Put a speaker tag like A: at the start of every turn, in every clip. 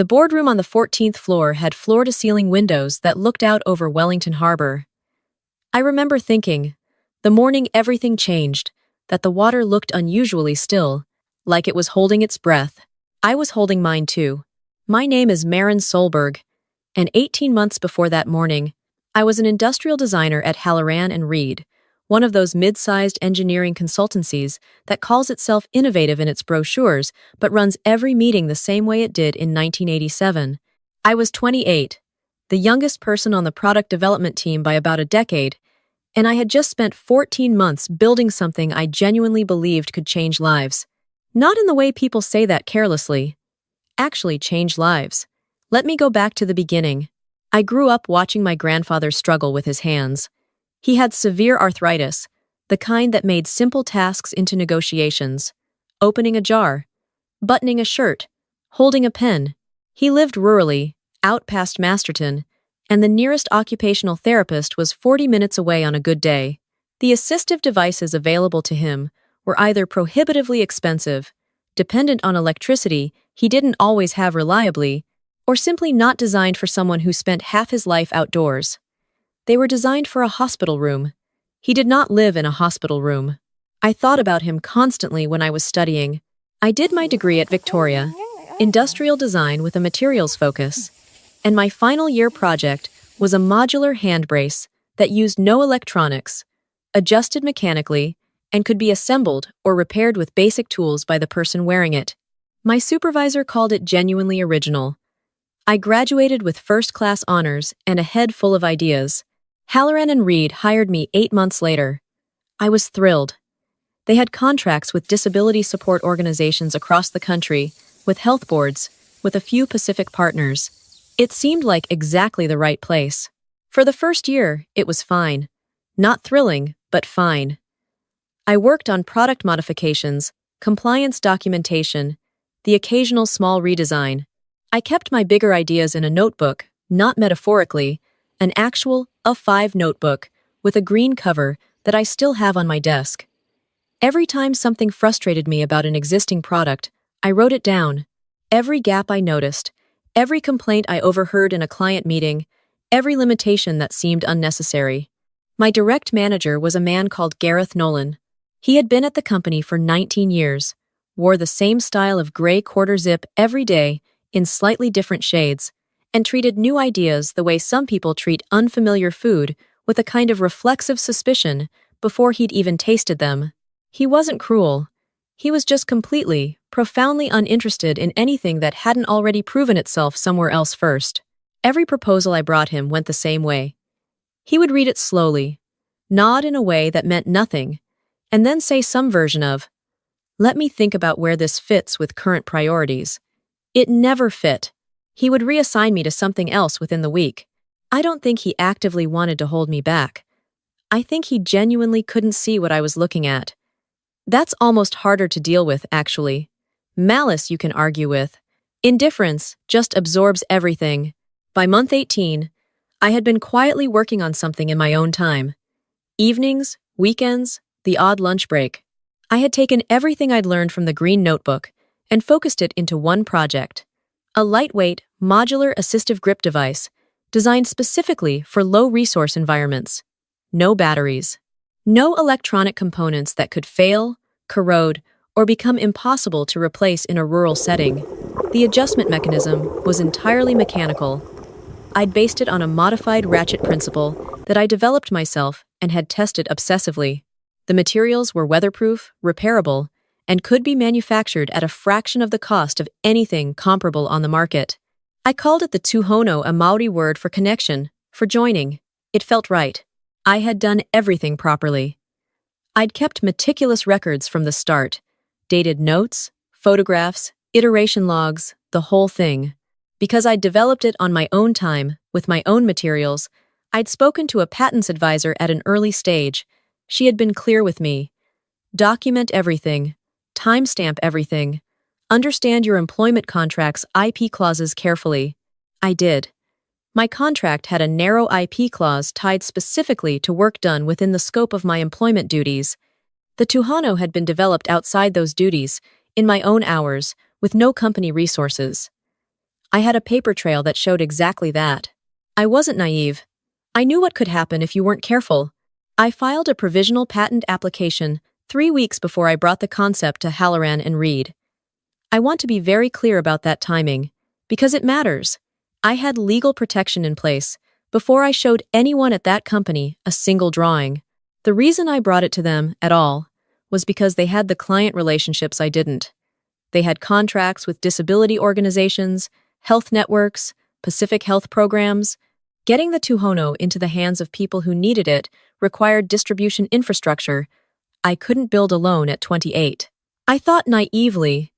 A: The boardroom on the 14th floor had floor-to-ceiling windows that looked out over Wellington Harbor. I remember thinking, the morning everything changed, that the water looked unusually still, like it was holding its breath. I was holding mine too. My name is Maren Solberg, and 18 months before that morning, I was an industrial designer at Halloran and Reed, one of those mid-sized engineering consultancies that calls itself innovative in its brochures but runs every meeting the same way it did in 1987. I was 28, the youngest person on the product development team by about a decade, and I had just spent 14 months building something I genuinely believed could change lives. Not in the way people say that carelessly. Actually change lives. Let me go back to the beginning. I grew up watching my grandfather struggle with his hands. He had severe arthritis, the kind that made simple tasks into negotiations. Opening a jar, buttoning a shirt, holding a pen. He lived rurally, out past Masterton, and the nearest occupational therapist was 40 minutes away on a good day. The assistive devices available to him were either prohibitively expensive, dependent on electricity he didn't always have reliably, or simply not designed for someone who spent half his life outdoors. They were designed for a hospital room. He did not live in a hospital room. I thought about him constantly when I was studying. I did my degree at Victoria, industrial design with a materials focus, and my final year project was a modular hand brace that used no electronics, adjusted mechanically, and could be assembled or repaired with basic tools by the person wearing it. My supervisor called it genuinely original. I graduated with first-class honors and a head full of ideas. Halloran and Reed hired me 8 months later. I was thrilled. They had contracts with disability support organizations across the country, with health boards, with a few Pacific partners. It seemed like exactly the right place. For the first year, it was fine. Not thrilling, but fine. I worked on product modifications, compliance documentation, the occasional small redesign. I kept my bigger ideas in a notebook, not metaphorically, an actual A5 notebook with a green cover that I still have on my desk. Every time something frustrated me about an existing product, I wrote it down. Every gap I noticed, every complaint I overheard in a client meeting, every limitation that seemed unnecessary. My direct manager was a man called Gareth Nolan. He had been at the company for 19 years, wore the same style of gray quarter zip every day in slightly different shades, and treated new ideas the way some people treat unfamiliar food, with a kind of reflexive suspicion before he'd even tasted them. He wasn't cruel. He was just completely, profoundly uninterested in anything that hadn't already proven itself somewhere else first. Every proposal I brought him went the same way. He would read it slowly, nod in a way that meant nothing, and then say some version of, "Let me think about where this fits with current priorities." It never fit. He would reassign me to something else within the week. I don't think he actively wanted to hold me back. I think he genuinely couldn't see what I was looking at. That's almost harder to deal with, actually. Malice you can argue with. Indifference just absorbs everything. By month 18, I had been quietly working on something in my own time. Evenings, weekends, the odd lunch break. I had taken everything I'd learned from the green notebook and focused it into one project. A lightweight, modular assistive grip device designed specifically for low-resource environments. No batteries. No electronic components that could fail, corrode, or become impossible to replace in a rural setting. The adjustment mechanism was entirely mechanical. I'd based it on a modified ratchet principle that I developed myself and had tested obsessively. The materials were weatherproof, repairable, and could be manufactured at a fraction of the cost of anything comparable on the market. I called it the Tūhono, a Maori word for connection, for joining. It felt right. I had done everything properly. I'd kept meticulous records from the start, dated notes, photographs, iteration logs, the whole thing. Because I'd developed it on my own time, with my own materials, I'd spoken to a patents advisor at an early stage. She had been clear with me. Document everything. Timestamp everything. Understand your employment contract's IP clauses carefully. I did. My contract had a narrow IP clause tied specifically to work done within the scope of my employment duties. The Tūhono had been developed outside those duties, in my own hours, with no company resources. I had a paper trail that showed exactly that. I wasn't naive. I knew what could happen if you weren't careful. I filed a provisional patent application 3 weeks before I brought the concept to Halloran and Reed. I want to be very clear about that timing, because it matters. I had legal protection in place before I showed anyone at that company a single drawing. The reason I brought it to them at all was because they had the client relationships I didn't. They had contracts with disability organizations, health networks, Pacific health programs. Getting the Tūhono into the hands of people who needed it required distribution infrastructure I couldn't build alone at 28. I thought naively,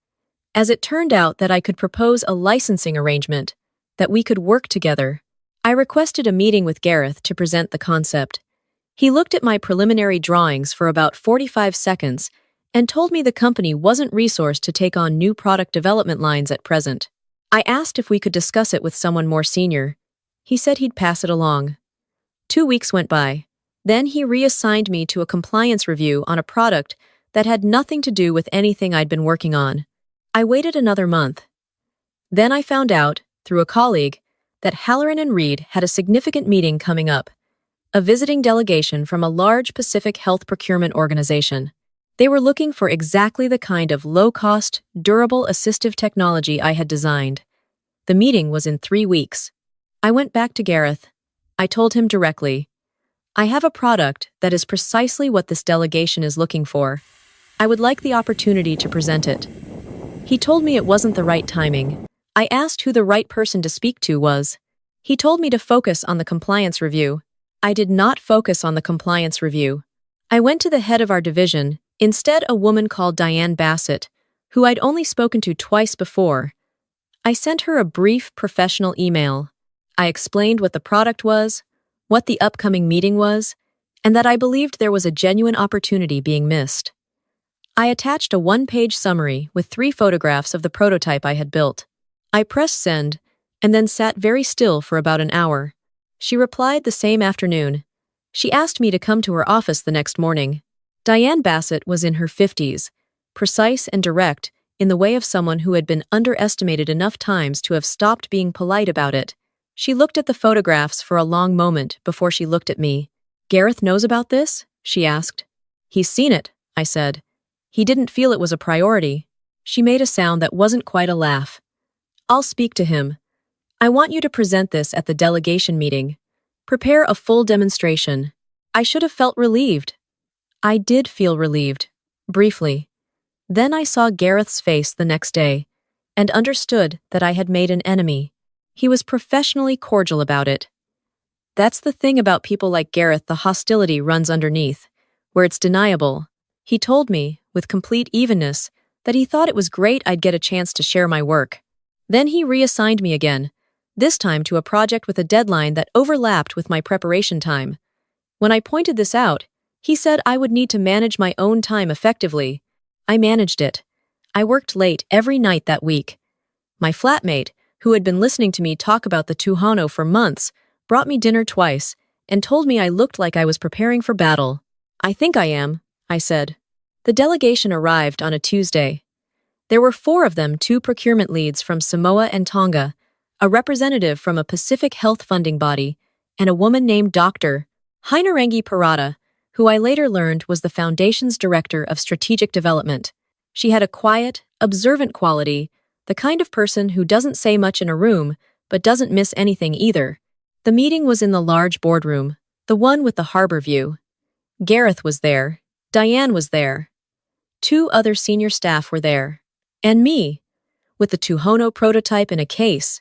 A: as it turned out that I could propose a licensing arrangement, that we could work together. I requested a meeting with Gareth to present the concept. He looked at my preliminary drawings for about 45 seconds and told me the company wasn't resourced to take on new product development lines at present. I asked if we could discuss it with someone more senior. He said he'd pass it along. 2 weeks went by. Then he reassigned me to a compliance review on a product that had nothing to do with anything I'd been working on. I waited another month. Then I found out, through a colleague, that Halloran and Reed had a significant meeting coming up, a visiting delegation from a large Pacific health procurement organization. They were looking for exactly the kind of low-cost, durable assistive technology I had designed. The meeting was in 3 weeks. I went back to Gareth. I told him directly, I have a product that is precisely what this delegation is looking for. I would like the opportunity to present it. He told me it wasn't the right timing. I asked who the right person to speak to was. He told me to focus on the compliance review. I did not focus on the compliance review. I went to the head of our division, instead a woman called Diane Bassett, who I'd only spoken to twice before. I sent her a brief professional email. I explained what the product was, what the upcoming meeting was, and that I believed there was a genuine opportunity being missed. I attached a 1-page summary with 3 photographs of the prototype I had built. I pressed send, and then sat very still for about an hour. She replied the same afternoon. She asked me to come to her office the next morning. Diane Bassett was in her 50s, precise and direct in the way of someone who had been underestimated enough times to have stopped being polite about it. She looked at the photographs for a long moment before she looked at me. Gareth knows about this? She asked. He's seen it, I said. He didn't feel it was a priority. She made a sound that wasn't quite a laugh. I'll speak to him. I want you to present this at the delegation meeting. Prepare a full demonstration. I should have felt relieved. I did feel relieved. Briefly. Then I saw Gareth's face the next day and understood that I had made an enemy. He was professionally cordial about it. That's the thing about people like Gareth, the hostility runs underneath, where it's deniable. He told me, with complete evenness, that he thought it was great I'd get a chance to share my work. Then he reassigned me again, this time to a project with a deadline that overlapped with my preparation time. When I pointed this out, he said I would need to manage my own time effectively. I managed it. I worked late every night that week. My flatmate, who had been listening to me talk about the Tūhono for months, brought me dinner twice and told me I looked like I was preparing for battle. I think I am, I said. The delegation arrived on a Tuesday. There were 4 of them, 2 procurement leads from Samoa and Tonga, a representative from a Pacific health funding body, and a woman named Dr. Hainarangi Parada, who I later learned was the Foundation's Director of Strategic Development. She had a quiet, observant quality, the kind of person who doesn't say much in a room, but doesn't miss anything either. The meeting was in the large boardroom, the one with the harbor view. Gareth was there. Diane was there. 2 other senior staff were there. And me, with the Tūhono prototype in a case,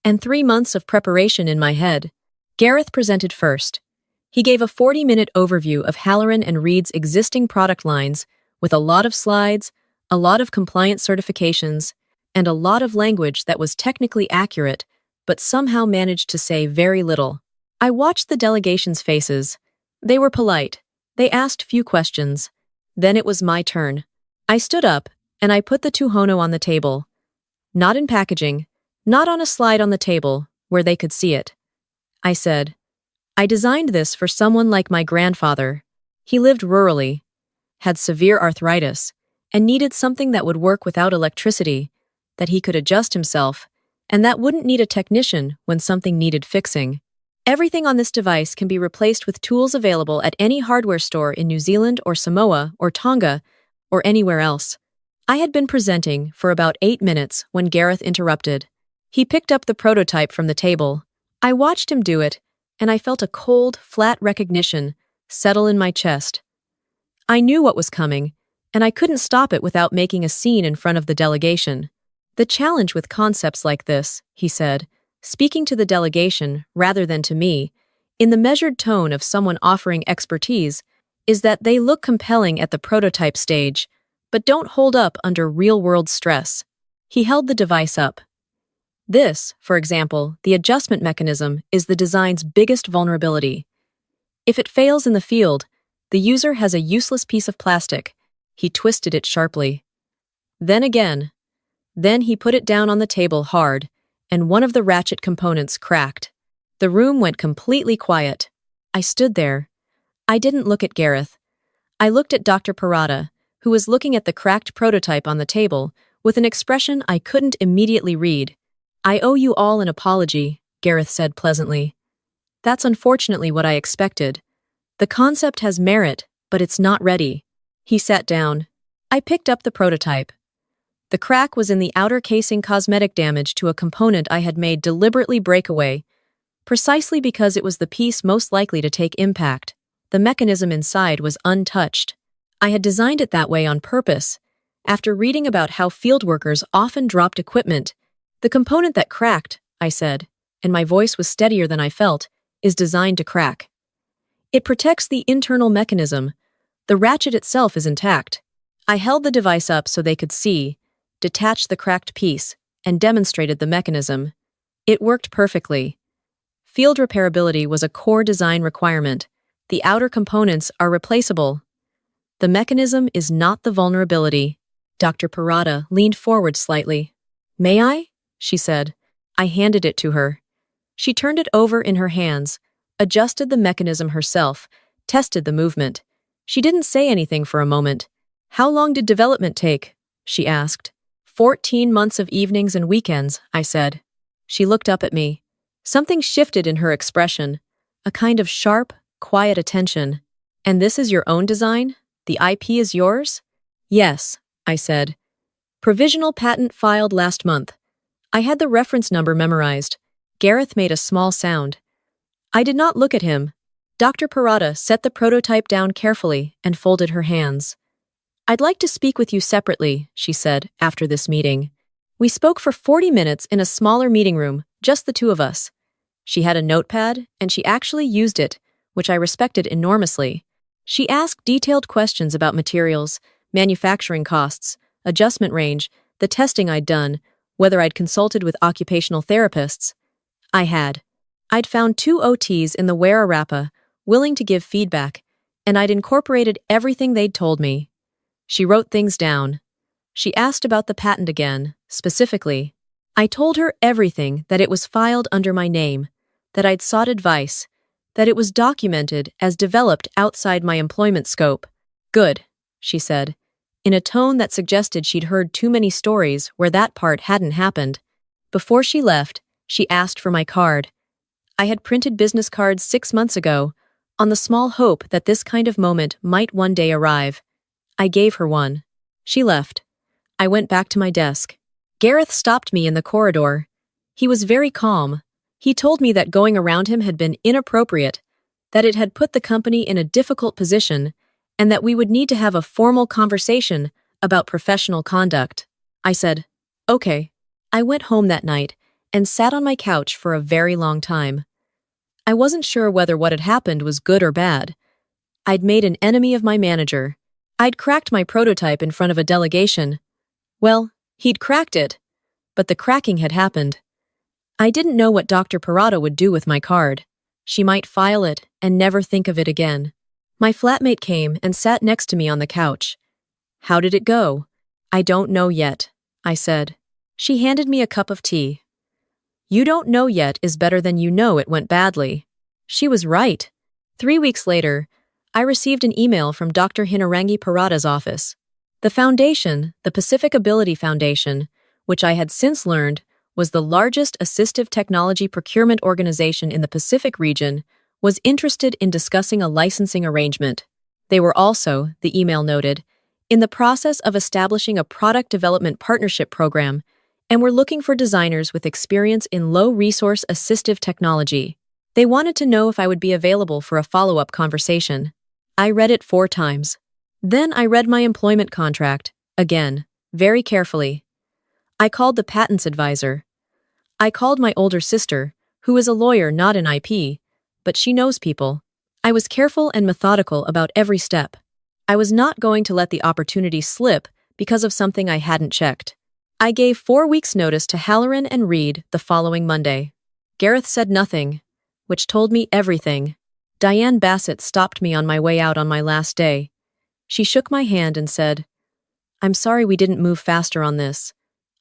A: and 3 months of preparation in my head. Gareth presented first. He gave a 40-minute overview of Halloran and Reed's existing product lines, with a lot of slides, a lot of compliance certifications, and a lot of language that was technically accurate, but somehow managed to say very little. I watched the delegation's faces. They were polite. They asked few questions. Then it was my turn. I stood up, and I put the Tūhono on the table. Not in packaging, not on a slide on the table, where they could see it. I said, I designed this for someone like my grandfather. He lived rurally, had severe arthritis, and needed something that would work without electricity, that he could adjust himself, and that wouldn't need a technician when something needed fixing. Everything on this device can be replaced with tools available at any hardware store in New Zealand or Samoa or Tonga or anywhere else. I had been presenting for about 8 minutes when Gareth interrupted. He picked up the prototype from the table. I watched him do it, and I felt a cold, flat recognition settle in my chest. I knew what was coming, and I couldn't stop it without making a scene in front of the delegation. The challenge with concepts like this, he said, speaking to the delegation rather than to me, in the measured tone of someone offering expertise, is that they look compelling at the prototype stage, but don't hold up under real-world stress. He held the device up. This, for example, the adjustment mechanism, is the design's biggest vulnerability. If it fails in the field, the user has a useless piece of plastic. He twisted it sharply. Then he put it down on the table hard, and one of the ratchet components cracked. The room went completely quiet. I stood there. I didn't look at Gareth. I looked at Dr. Parada, who was looking at the cracked prototype on the table with an expression I couldn't immediately read. "I owe you all an apology," Gareth said pleasantly. "That's unfortunately what I expected. The concept has merit, but it's not ready." He sat down. I picked up the prototype. The crack was in the outer casing, cosmetic damage to a component I had made deliberately break away, precisely because it was the piece most likely to take impact. The mechanism inside was untouched. I had designed it that way on purpose. After reading about how fieldworkers often dropped equipment, "The component that cracked," I said, and my voice was steadier than I felt, "is designed to crack. It protects the internal mechanism. The ratchet itself is intact." I held the device up so they could see, detached the cracked piece, and demonstrated the mechanism. It worked perfectly. Field repairability was a core design requirement. The outer components are replaceable. The mechanism is not the vulnerability. Dr. Parada leaned forward slightly. "May I?" she said. I handed it to her. She turned it over in her hands, adjusted the mechanism herself, tested the movement. She didn't say anything for a moment. "How long did development take?" she asked. 14 months of evenings and weekends, I said. She looked up at me. Something shifted in her expression, a kind of sharp, quiet attention. "And this is your own design? The IP is yours?" "Yes," I said. "Provisional patent filed last month." I had the reference number memorized. Gareth made a small sound. I did not look at him. Dr. Parada set the prototype down carefully and folded her hands. "I'd like to speak with you separately," she said, after this meeting. We spoke for 40 minutes in a smaller meeting room, just the two of us. She had a notepad, and she actually used it, which I respected enormously. She asked detailed questions about materials, manufacturing costs, adjustment range, the testing I'd done, whether I'd consulted with occupational therapists. I had. I'd found 2 OTs in the Wairarapa, willing to give feedback, and I'd incorporated everything they'd told me. She wrote things down. She asked about the patent again, specifically. I told her everything, that it was filed under my name, that I'd sought advice, that it was documented as developed outside my employment scope. "Good," she said, in a tone that suggested she'd heard too many stories where that part hadn't happened. Before she left, she asked for my card. I had printed business cards 6 months ago, on the small hope that this kind of moment might one day arrive. I gave her one. She left. I went back to my desk. Gareth stopped me in the corridor. He was very calm. He told me that going around him had been inappropriate, that it had put the company in a difficult position, and that we would need to have a formal conversation about professional conduct. I said, "Okay." I went home that night and sat on my couch for a very long time. I wasn't sure whether what had happened was good or bad. I'd made an enemy of my manager. I'd cracked my prototype in front of a delegation. Well, he'd cracked it, but the cracking had happened. I didn't know what Dr. Parada would do with my card. She might file it and never think of it again. My flatmate came and sat next to me on the couch. "How did it go?" "I don't know yet," I said. She handed me a cup of tea. "You don't know yet is better than you know it went badly." She was right. 3 weeks later, I received an email from Dr. Hinarangi Parada's office. The foundation, the Pacific Ability Foundation, which I had since learned was the largest assistive technology procurement organization in the Pacific region, was interested in discussing a licensing arrangement. They were also, the email noted, in the process of establishing a product development partnership program and were looking for designers with experience in low-resource assistive technology. They wanted to know if I would be available for a follow-up conversation. I read it 4 times. Then I read my employment contract, again, very carefully. I called the patents advisor. I called my older sister, who is a lawyer not in IP, but she knows people. I was careful and methodical about every step. I was not going to let the opportunity slip because of something I hadn't checked. I gave 4 weeks' notice to Halloran and Reed the following Monday. Gareth said nothing, which told me everything. Diane Bassett stopped me on my way out on my last day. She shook my hand and said, "I'm sorry we didn't move faster on this."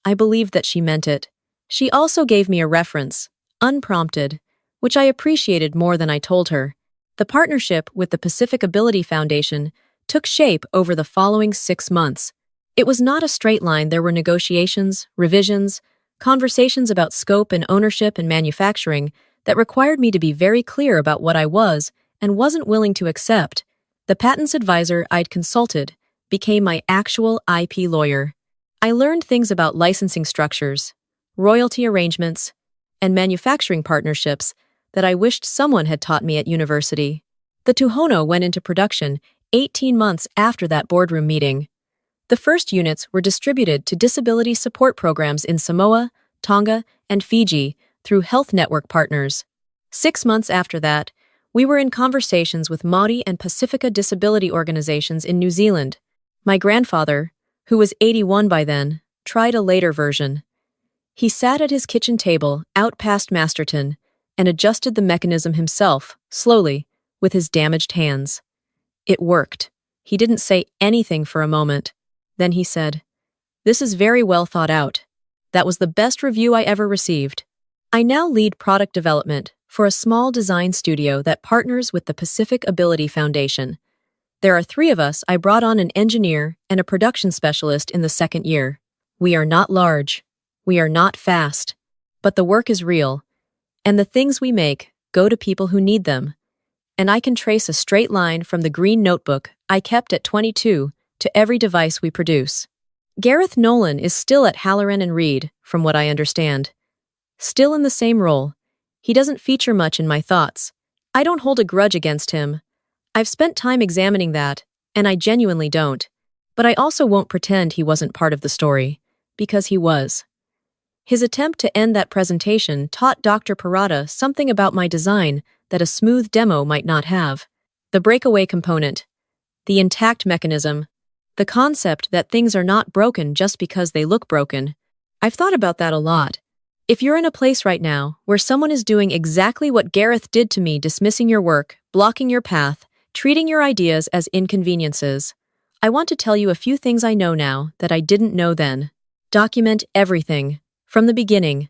A: I believed that she meant it. She also gave me a reference, unprompted, which I appreciated more than I told her. The partnership with the Pacific Ability Foundation took shape over the following 6 months. It was not a straight line. There were negotiations, revisions, conversations about scope and ownership and manufacturing that required me to be very clear about what I was and wasn't willing to accept. The patents advisor I'd consulted became my actual IP lawyer. I learned things about licensing structures, royalty arrangements, and manufacturing partnerships that I wished someone had taught me at university. The Tūhono went into production 18 months after that boardroom meeting. The first units were distributed to disability support programs in Samoa, Tonga, and Fiji through health network partners. 6 months after that, we were in conversations with Māori and Pacifica disability organizations in New Zealand. My grandfather, who was 81 by then, tried a later version. He sat at his kitchen table, out past Masterton, and adjusted the mechanism himself, slowly, with his damaged hands. It worked. He didn't say anything for a moment. Then he said, "This is very well thought out. That was the best review I ever received." I now lead product development for a small design studio that partners with the Pacific Ability Foundation. There are 3 of us. I brought on an engineer and a production specialist in the 2nd year. We are not large. We are not fast. But the work is real. And the things we make go to people who need them. And I can trace a straight line from the green notebook I kept at 22 to every device we produce. Gareth Nolan is still at Halloran and Reed, from what I understand. Still in the same role. He doesn't feature much in my thoughts. I don't hold a grudge against him. I've spent time examining that, and I genuinely don't. But I also won't pretend he wasn't part of the story, because he was. His attempt to end that presentation taught Dr. Parada something about my design that a smooth demo might not have. The breakaway component, the intact mechanism, the concept that things are not broken just because they look broken. I've thought about that a lot. If you're in a place right now where someone is doing exactly what Gareth did to me, dismissing your work, blocking your path, treating your ideas as inconveniences, I want to tell you a few things I know now that I didn't know then. Document everything, from the beginning.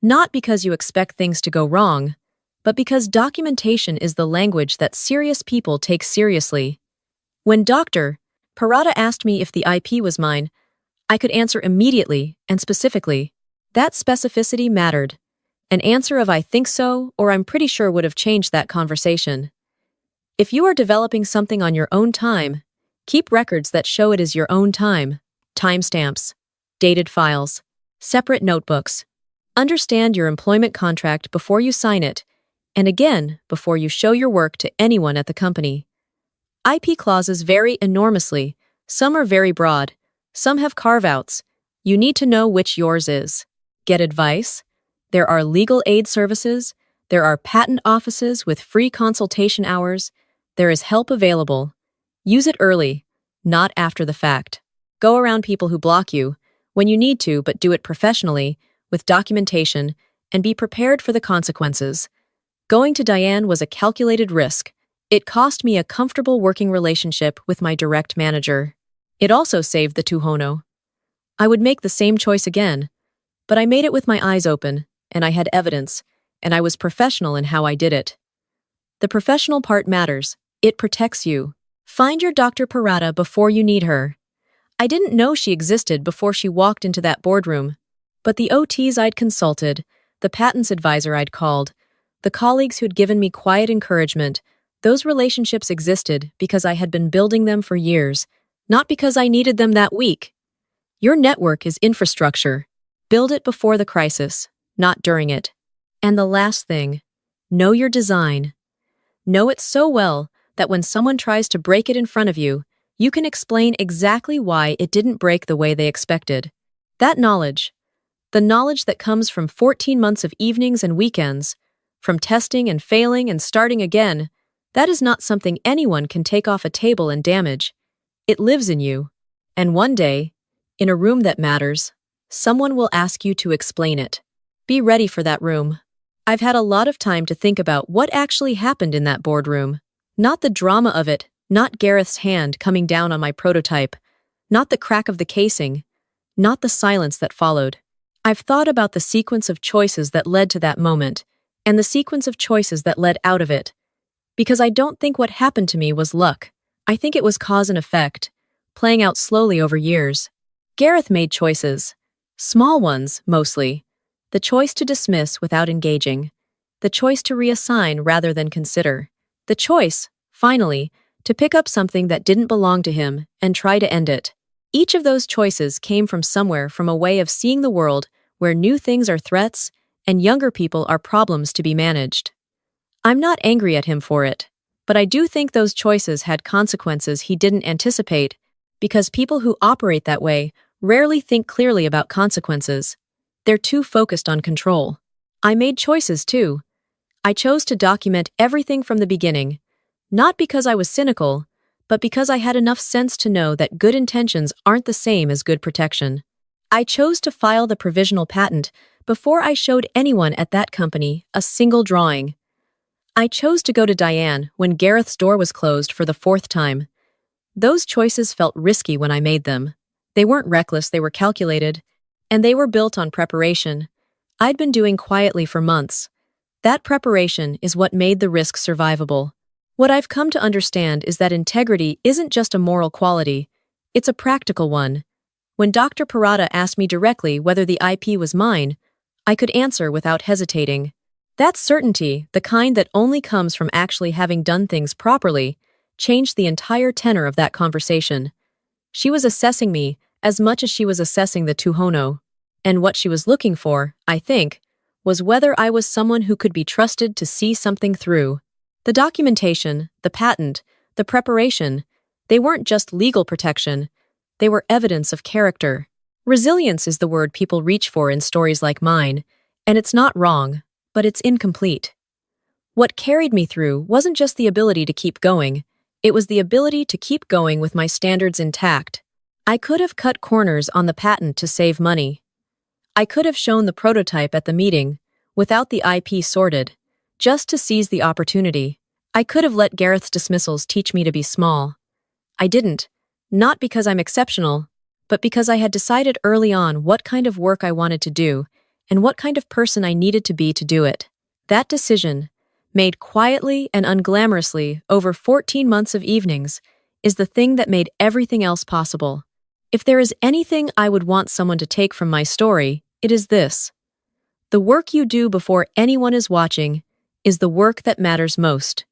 A: Not because you expect things to go wrong, but because documentation is the language that serious people take seriously. When Dr. Parada asked me if the IP was mine, I could answer immediately and specifically. That specificity mattered. An answer of "I think so" or "I'm pretty sure" would have changed that conversation. If you are developing something on your own time, keep records that show it is your own time. Timestamps, dated files, separate notebooks. Understand your employment contract before you sign it, and again before you show your work to anyone at the company. IP clauses vary enormously. Some are very broad. Some have carve-outs. You need to know which yours is. Get advice. There are legal aid services. There are patent offices with free consultation hours. There is help available. Use it early, not after the fact. Go around people who block you when you need to, but do it professionally, with documentation, and be prepared for the consequences. Going to Diane was a calculated risk. It cost me a comfortable working relationship with my direct manager. It also saved the Tūhono. I would make the same choice again, but I made it with my eyes open, and I had evidence, and I was professional in how I did it. The professional part matters. It protects you. Find your Dr. Parada before you need her. I didn't know she existed before she walked into that boardroom. But the OTs I'd consulted, the patents advisor I'd called, the colleagues who'd given me quiet encouragement, those relationships existed because I had been building them for years, not because I needed them that week. Your network is infrastructure. Build it before the crisis, not during it. And the last thing, know your design. Know it so well that when someone tries to break it in front of you, you can explain exactly why it didn't break the way they expected. That knowledge, the knowledge that comes from 14 months of evenings and weekends, from testing and failing and starting again, that is not something anyone can take off a table and damage. It lives in you. And one day, in a room that matters, someone will ask you to explain it. Be ready for that room. I've had a lot of time to think about what actually happened in that boardroom. Not the drama of it, not Gareth's hand coming down on my prototype, not the crack of the casing, not the silence that followed. I've thought about the sequence of choices that led to that moment, and the sequence of choices that led out of it. Because I don't think what happened to me was luck. I think it was cause and effect, playing out slowly over years. Gareth made choices. Small ones, mostly. The choice to dismiss without engaging. The choice to reassign rather than consider. The choice, finally, to pick up something that didn't belong to him and try to end it. Each of those choices came from somewhere, from a way of seeing the world where new things are threats and younger people are problems to be managed. I'm not angry at him for it, but I do think those choices had consequences he didn't anticipate, because people who operate that way rarely think clearly about consequences. They're too focused on control. I made choices too. I chose to document everything from the beginning, not because I was cynical, but because I had enough sense to know that good intentions aren't the same as good protection. I chose to file the provisional patent before I showed anyone at that company a single drawing. I chose to go to Diane when Gareth's door was closed for the 4th time. Those choices felt risky when I made them. They weren't reckless, they were calculated, and they were built on preparation. I'd been doing quietly for months. That preparation is what made the risk survivable. What I've come to understand is that integrity isn't just a moral quality, it's a practical one. When Dr. Parada asked me directly whether the IP was mine, I could answer without hesitating. That certainty, the kind that only comes from actually having done things properly, changed the entire tenor of that conversation. She was assessing me as much as she was assessing the Tūhono, and what she was looking for, I think, was whether I was someone who could be trusted to see something through. The documentation, the patent, the preparation, they weren't just legal protection, they were evidence of character. Resilience is the word people reach for in stories like mine, and it's not wrong, but it's incomplete. What carried me through wasn't just the ability to keep going, it was the ability to keep going with my standards intact. I could have cut corners on the patent to save money. I could have shown the prototype at the meeting, without the IP sorted, just to seize the opportunity. I could have let Gareth's dismissals teach me to be small. I didn't, not because I'm exceptional, but because I had decided early on what kind of work I wanted to do and what kind of person I needed to be to do it. That decision, made quietly and unglamorously over 14 months of evenings, is the thing that made everything else possible. If there is anything I would want someone to take from my story, it is this. The work you do before anyone is watching is the work that matters most.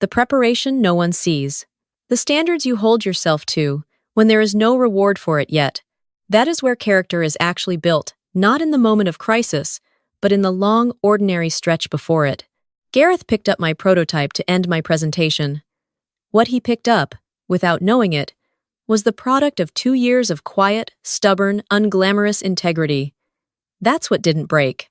A: The preparation no one sees. The standards you hold yourself to when there is no reward for it yet. That is where character is actually built, not in the moment of crisis, but in the long, ordinary stretch before it. Gareth picked up my prototype to end my presentation. What he picked up, without knowing it, was the product of 2 years of quiet, stubborn, unglamorous integrity. That's what didn't break.